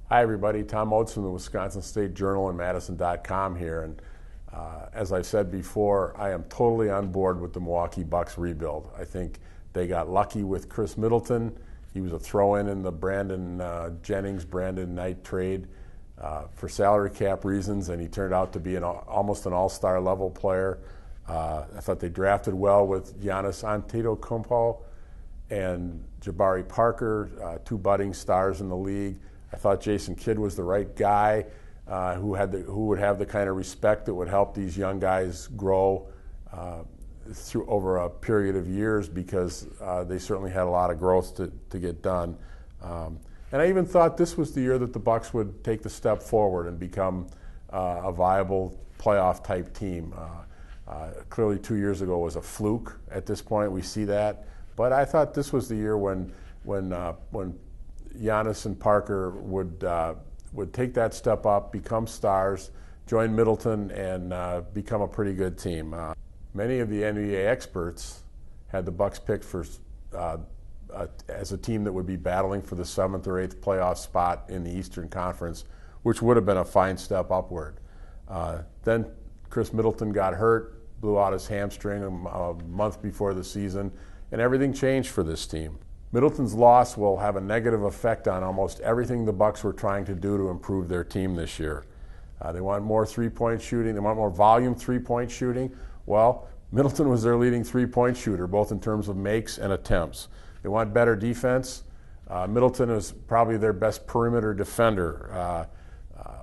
Hi everybody, Tom Oates from the Wisconsin State Journal and madison.com here. And as I said before, I am totally on board with the Milwaukee Bucks rebuild. I think they got lucky with Chris Middleton. He was a throw-in in the Brandon Jennings-Brandon Knight trade for salary cap reasons, and he turned out to be almost an all-star level player. I thought they drafted well with Giannis Antetokounmpo and Jabari Parker, two budding stars in the league. I thought Jason Kidd was the right guy who would have the kind of respect that would help these young guys grow through over a period of years, because they certainly had a lot of growth to get done. And I even thought this was the year that the Bucks would take the step forward and become a viable playoff type team. Clearly 2 years ago was a fluke. At this point, we see that. But I thought this was the year when Giannis and Parker would take that step up, become stars, join Middleton, and become a pretty good team. Many of the NBA experts had the Bucks picked for as a team that would be battling for the 7th or 8th playoff spot in the Eastern Conference, which would have been a fine step upward. Then Chris Middleton got hurt, blew out his hamstring a month before the season, and everything changed for this team. Middleton's loss will have a negative effect on almost everything the Bucks were trying to do to improve their team this year. They want more three-point shooting. They want more volume three-point shooting. Well, Middleton was their leading three-point shooter, both in terms of makes and attempts. They want better defense. Middleton is probably their best perimeter defender,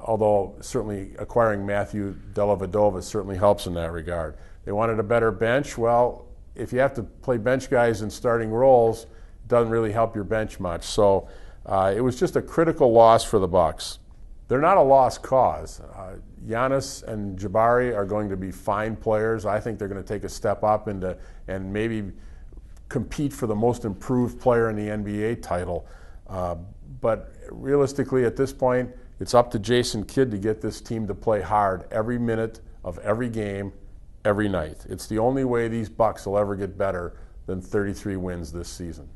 although certainly acquiring Matthew Dellavedova certainly helps in that regard. They wanted a better bench. Well, if you have to play bench guys in starting roles, doesn't really help your bench much. So it was just a critical loss for the Bucks. They're not a lost cause. Giannis and Jabari are going to be fine players. I think they're going to take a step up and maybe compete for the most improved player in the NBA title. But realistically, at this point, it's up to Jason Kidd to get this team to play hard every minute of every game, every night. It's the only way these Bucks will ever get better than 33 wins this season.